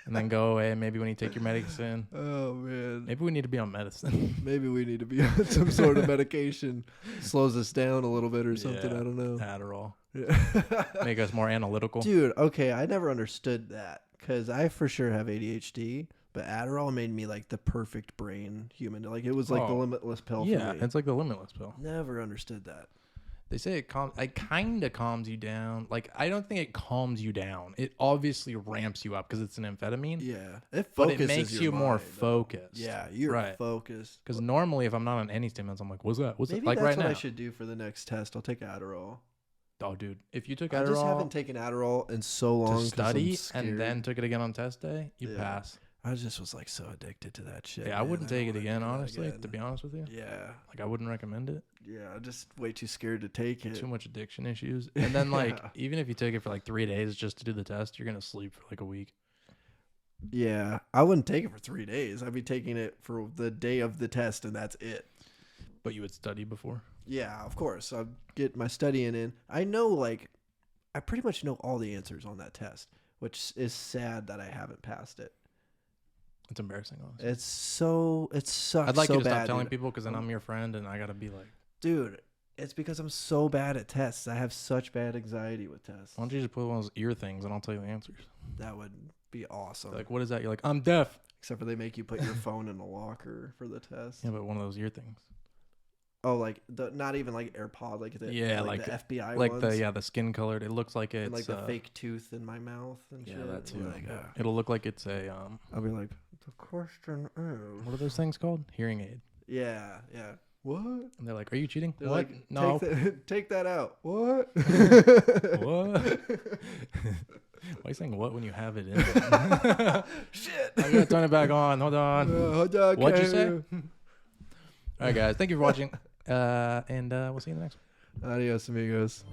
[SPEAKER 2] and then go away. Maybe when you take your medicine.
[SPEAKER 1] Oh man.
[SPEAKER 2] Maybe we need to be on medicine.
[SPEAKER 1] Maybe we need to be on some sort of medication. Slows us down a little bit or something.
[SPEAKER 2] Yeah,
[SPEAKER 1] I don't know.
[SPEAKER 2] Adderall.
[SPEAKER 1] Yeah.
[SPEAKER 2] Make us more analytical.
[SPEAKER 1] Dude, okay, I never understood that because I for sure have ADHD, but Adderall made me like the perfect brain human. Like it was like the limitless pill for me.
[SPEAKER 2] It's like the limitless pill.
[SPEAKER 1] Never understood that.
[SPEAKER 2] They say it kind of calms you down. Like, I don't think it calms you down. It obviously ramps you up because it's an amphetamine.
[SPEAKER 1] Yeah, it focuses
[SPEAKER 2] but it makes
[SPEAKER 1] your
[SPEAKER 2] you more
[SPEAKER 1] mind, though.
[SPEAKER 2] focused.
[SPEAKER 1] Yeah, you're
[SPEAKER 2] right.
[SPEAKER 1] focused.
[SPEAKER 2] Because normally, if I'm not on any stimulants, I'm like, what's that? What's
[SPEAKER 1] Maybe
[SPEAKER 2] that? Like
[SPEAKER 1] that's
[SPEAKER 2] right
[SPEAKER 1] what
[SPEAKER 2] now.
[SPEAKER 1] I should do for the next test. I'll take Adderall.
[SPEAKER 2] Oh, dude, if you took
[SPEAKER 1] I
[SPEAKER 2] Adderall
[SPEAKER 1] just haven't taken Adderall in so long
[SPEAKER 2] to
[SPEAKER 1] 'cause
[SPEAKER 2] study
[SPEAKER 1] I'm scared.
[SPEAKER 2] and then took it again on test day, you
[SPEAKER 1] Yeah.
[SPEAKER 2] pass.
[SPEAKER 1] I just was like so addicted to that shit.
[SPEAKER 2] Yeah, I
[SPEAKER 1] man.
[SPEAKER 2] wouldn't
[SPEAKER 1] don't
[SPEAKER 2] take it
[SPEAKER 1] wanna
[SPEAKER 2] again,
[SPEAKER 1] do that
[SPEAKER 2] honestly,
[SPEAKER 1] again.
[SPEAKER 2] to be honest with you.
[SPEAKER 1] Yeah,
[SPEAKER 2] Like, I wouldn't recommend it.
[SPEAKER 1] yeah, I'm just way too scared to take it.
[SPEAKER 2] Too much addiction issues. And then, like,
[SPEAKER 1] Yeah.
[SPEAKER 2] even if you take it for like 3 days just to do the test, you're going to sleep for like a week.
[SPEAKER 1] Yeah, I wouldn't take it for 3 days. I'd be taking it for the day of the test, and that's it.
[SPEAKER 2] But you would study before?
[SPEAKER 1] Yeah, of course. I'll get my studying in. I know, like, I pretty much know all the answers on that test, which is sad that I haven't passed it.
[SPEAKER 2] It's embarrassing, honestly.
[SPEAKER 1] It sucks.
[SPEAKER 2] I'd like
[SPEAKER 1] so
[SPEAKER 2] you to
[SPEAKER 1] bad,
[SPEAKER 2] stop telling
[SPEAKER 1] dude.
[SPEAKER 2] people because then I'm your friend and I got to be like,
[SPEAKER 1] Dude, it's because I'm so bad at tests. I have such bad anxiety with tests.
[SPEAKER 2] why don't you just put one of those ear things and I'll tell you the answers.
[SPEAKER 1] That would be awesome.
[SPEAKER 2] Like, what is that? You're like, I'm deaf.
[SPEAKER 1] Except for they make you put your phone in a locker for the test.
[SPEAKER 2] Yeah, but one of those ear things.
[SPEAKER 1] Oh, like not even like AirPod, like the
[SPEAKER 2] like
[SPEAKER 1] the FBI
[SPEAKER 2] like
[SPEAKER 1] ones.
[SPEAKER 2] the skin colored. It looks like it's
[SPEAKER 1] And like the fake tooth in my mouth and
[SPEAKER 2] Yeah,
[SPEAKER 1] shit.
[SPEAKER 2] that too.
[SPEAKER 1] Like,
[SPEAKER 2] It'll look like it's a
[SPEAKER 1] I'll be like, the question is.
[SPEAKER 2] what are those things called? Hearing aid.
[SPEAKER 1] Yeah, yeah. What?
[SPEAKER 2] And they're like, are you cheating?
[SPEAKER 1] They're
[SPEAKER 2] What?
[SPEAKER 1] like,
[SPEAKER 2] No.
[SPEAKER 1] take that out. What?
[SPEAKER 2] What? Why are you saying what when you have it in?
[SPEAKER 1] Shit.
[SPEAKER 2] I gotta turn it back on. Hold on.
[SPEAKER 1] Hold on,
[SPEAKER 2] What'd you
[SPEAKER 1] can
[SPEAKER 2] say?
[SPEAKER 1] you?
[SPEAKER 2] All right, guys. Thank you for watching. And we'll see you in the next one.
[SPEAKER 1] Adios, amigos.